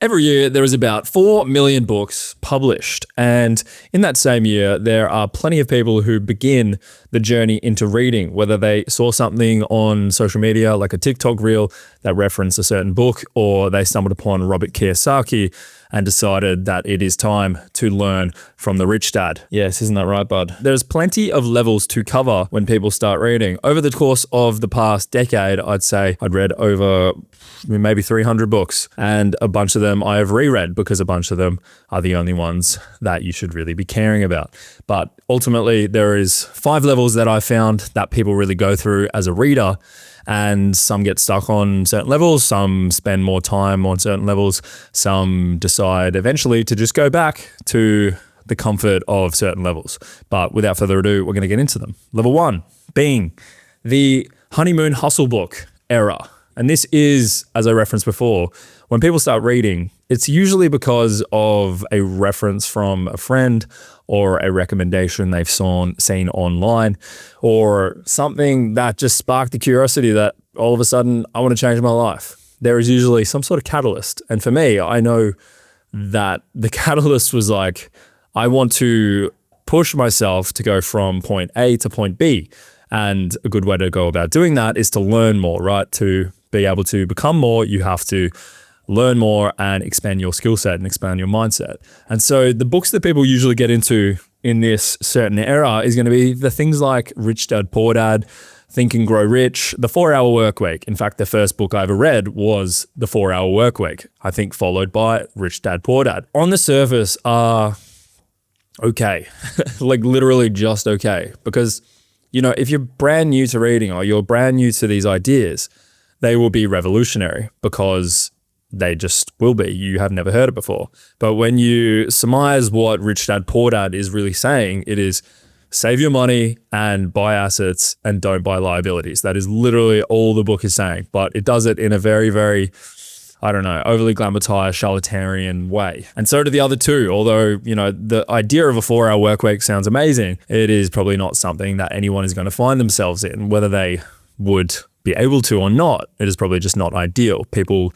Every year, there is about 4 million books published. And in that same year, there are plenty of people who begin the journey into reading, whether they saw something on social media, like a TikTok reel that referenced a certain book, or they stumbled upon Robert Kiyosaki and decided that it is time to learn from the rich dad. Yes, isn't that right, bud? There's plenty of levels to cover when people start reading. Over the course of the past decade, I'd say I'd read over maybe 300 books, and a bunch of them I have reread because a bunch of them are the only ones that you should really be caring about. But ultimately, there is 5 levels that I found that people really go through as a reader, and some get stuck on certain levels, some spend more time on certain levels, some decide eventually to just go back to the comfort of certain levels. But without further ado, we're going to get into them. Level 1 being the honeymoon hustle book era. And this is, as I referenced before, when people start reading, it's usually because of a reference from a friend or a recommendation they've seen online, or something that just sparked the curiosity that all of a sudden I want to change my life. There is usually some sort of catalyst. And for me, I know that the catalyst was like, I want to push myself to go from point A to point B. And a good way to go about doing that is to learn more, right? To be able to become more, you have to learn more and expand your skill set and expand your mindset. And so the books that people usually get into in this certain era is going to be the things like Rich Dad, Poor Dad, Think and Grow Rich, The 4-Hour Workweek. In fact, the first book I ever read was The 4-Hour Workweek, I think followed by Rich Dad, Poor Dad. On the surface are okay, like literally just okay. Because, you know, if you're brand new to reading or you're brand new to these ideas, they will be revolutionary because they just will be. You have never heard it before. But when you surmise what Rich Dad, Poor Dad is really saying, it is save your money and buy assets and don't buy liabilities. That is literally all the book is saying. But it does it in a very, very, I don't know, overly glamorized, charlatanian way. And so do the other two. Although, you know, the idea of a 4-hour work week sounds amazing, it is probably not something that anyone is going to find themselves in, whether they would be able to or not. It is probably just not ideal. People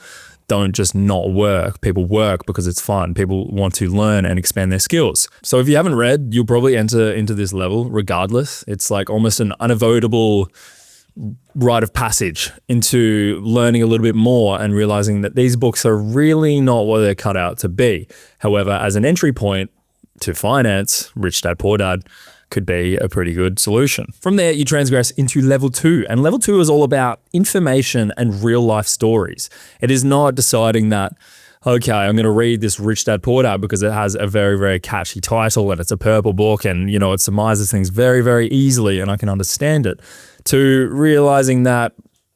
don't just not work. People work because it's fun. People want to learn and expand their skills. So if you haven't read, you'll probably enter into this level regardless. It's like almost an unavoidable rite of passage into learning a little bit more and realizing that these books are really not what they're cut out to be. However, as an entry point to finance, Rich Dad, Poor Dad could be a pretty good solution. From there, you transgress into level 2. And level 2 is all about information and real life stories. It is not deciding that, okay, I'm going to read this Rich Dad, Poor Dad because it has a very, very catchy title and it's a purple book and, you know, it surmises things very, very easily and I can understand it, to realizing that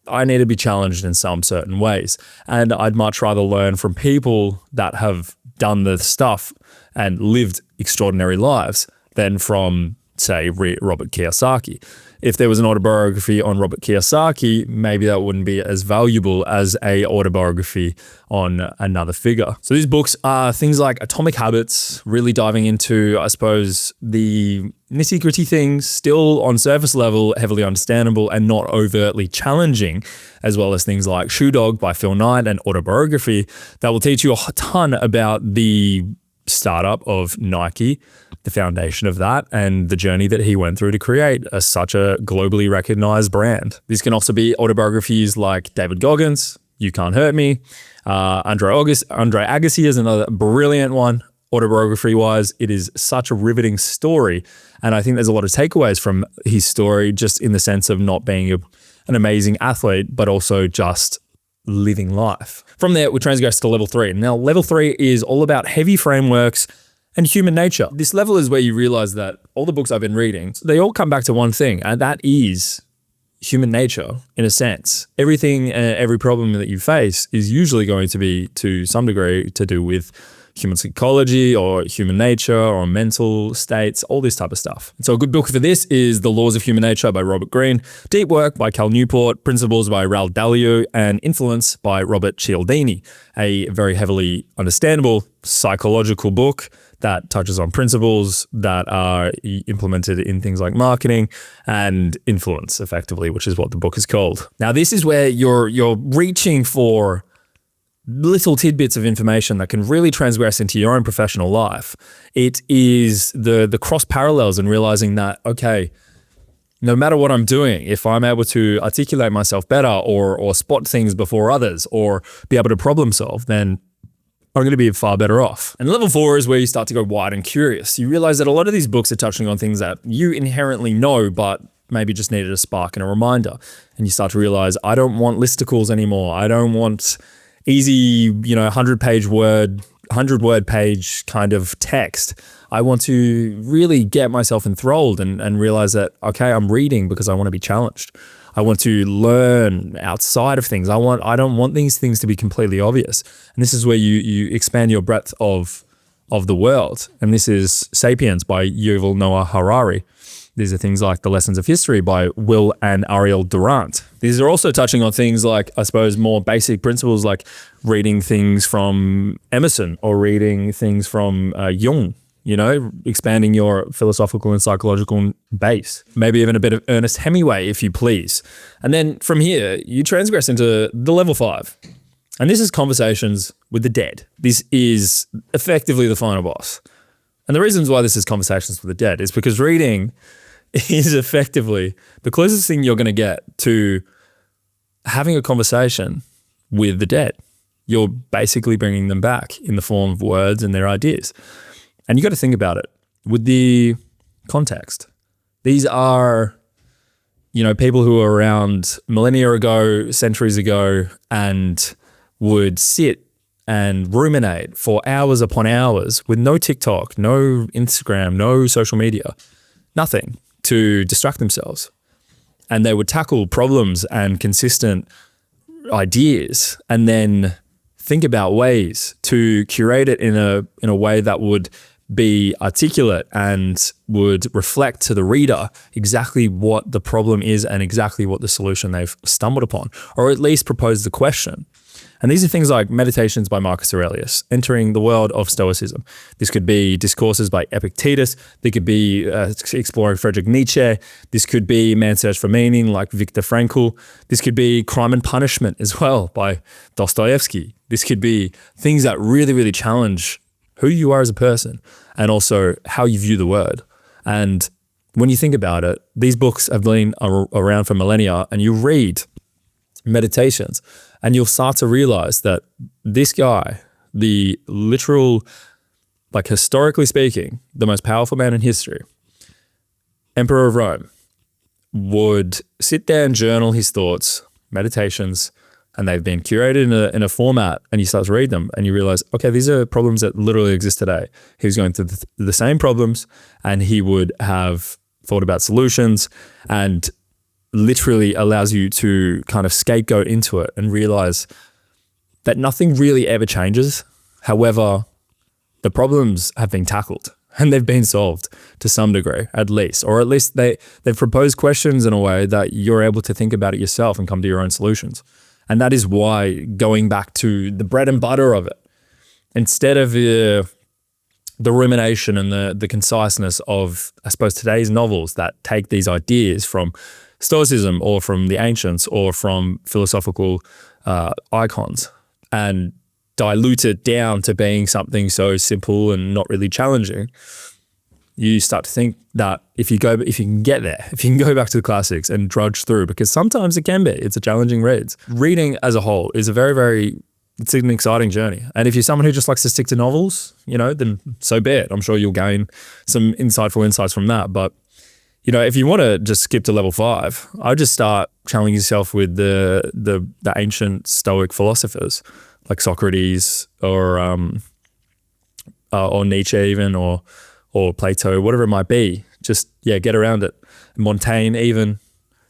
I need to be challenged in some certain ways. And I'd much rather learn from people that have done the stuff and lived extraordinary lives than from, say, Robert Kiyosaki. If there was an autobiography on Robert Kiyosaki, maybe that wouldn't be as valuable as a autobiography on another figure. So these books are things like Atomic Habits, really diving into, I suppose, the nitty-gritty things, still on surface level, heavily understandable and not overtly challenging, as well as things like Shoe Dog by Phil Knight, and autobiography that will teach you a ton about the startup of Nike, the foundation of that, and the journey that he went through to create such a globally recognized brand. These can also be autobiographies like David Goggins, You Can't Hurt Me. Andre Agassi is another brilliant one. Autobiography-wise, it is such a riveting story. And I think there's a lot of takeaways from his story, just in the sense of not being an amazing athlete, but also just living life. From there, we transgress to level 3. Now, level 3 is all about heavy frameworks and human nature. This level is where you realize that all the books I've been reading, they all come back to one thing, and that is human nature, in a sense. Everything, every problem that you face is usually going to be, to some degree, to do with human psychology or human nature or mental states, all this type of stuff. And so a good book for this is The Laws of Human Nature by Robert Greene, Deep Work by Cal Newport, Principles by Raoul Dalio, and Influence by Robert Cialdini, a very heavily understandable psychological book that touches on principles that are implemented in things like marketing and influence, effectively, which is what the book is called. Now, this is where you're reaching for little tidbits of information that can really transgress into your own professional life. It is the cross parallels and realizing that, okay, no matter what I'm doing, if I'm able to articulate myself better or spot things before others or be able to problem solve, then I'm going to be far better off. And level 4 is where you start to go wide and curious. You realize that a lot of these books are touching on things that you inherently know, but maybe just needed a spark and a reminder. And you start to realize, I don't want listicles anymore. I don't want easy, 100 word page kind of text. I want to really get myself enthralled and realize that, okay, I'm reading because I want to be challenged. I want to learn outside of things. I don't want these things to be completely obvious. And this is where you expand your breadth of the world. And this is Sapiens by Yuval Noah Harari. These are things like The Lessons of History by Will and Ariel Durant. These are also touching on things like, I suppose, more basic principles like reading things from Emerson or reading things from Jung, expanding your philosophical and psychological base. Maybe even a bit of Ernest Hemingway, if you please. And then from here, you transgress into the level 5. And this is Conversations with the Dead. This is effectively the final boss. And the reasons why this is Conversations with the Dead is because reading is effectively the closest thing you're going to get to having a conversation with the dead. You're basically bringing them back in the form of words and their ideas. And you got to think about it with the context. These are, people who were around millennia ago, centuries ago, and would sit and ruminate for hours upon hours with no TikTok, no Instagram, no social media, nothing to distract themselves. And they would tackle problems and consistent ideas and then think about ways to curate it in a way that would be articulate and would reflect to the reader exactly what the problem is and exactly what the solution they've stumbled upon, or at least propose the question. And these are things like Meditations by Marcus Aurelius, entering the world of Stoicism. This could be Discourses by Epictetus. They could be exploring Friedrich Nietzsche. This could be Man's Search for Meaning, like Viktor Frankl. This could be Crime and Punishment as well by Dostoevsky. This could be things that really, really challenge who you are as a person and also how you view the word. And when you think about it, these books have been around for millennia, and you read Meditations and you'll start to realize that this guy, the literal, like historically speaking, the most powerful man in history, Emperor of Rome, would sit there and journal his thoughts, meditations, and they've been curated in a format, and you start to read them and you realize, okay, these are problems that literally exist today. He was going through the same problems, and he would have thought about solutions, and literally allows you to kind of scapegoat into it and realize that nothing really ever changes. However, the problems have been tackled and they've been solved to some degree, at least, or at least they've proposed questions in a way that you're able to think about it yourself and come to your own solutions. And that is why going back to the bread and butter of it, instead of the rumination and the conciseness of, I suppose, today's novels that take these ideas from Stoicism or from the ancients or from philosophical icons and dilute it down to being something so simple and not really challenging, you start to think that if you can get there, if you can go back to the classics and drudge through, because sometimes it's a challenging read. Reading as a whole is it's an exciting journey. And if you're someone who just likes to stick to novels, then so be it. I'm sure you'll gain some insightful insights from that. But if you want to just skip to level 5, I would just start challenging yourself with the ancient Stoic philosophers like Socrates or Nietzsche even or Plato, whatever it might be. Just get around it. Montaigne even.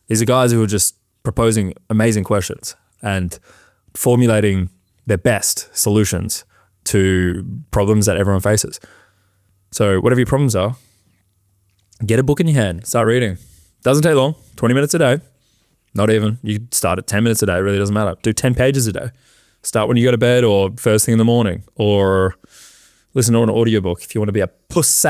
These are guys who are just proposing amazing questions and formulating their best solutions to problems that everyone faces. So whatever your problems are, get a book in your hand, start reading. Doesn't take long, 20 minutes a day. Not even. You can start at 10 minutes a day, it really doesn't matter. Do 10 pages a day. Start when you go to bed or first thing in the morning, or listen to an audiobook if you want to be a pussy.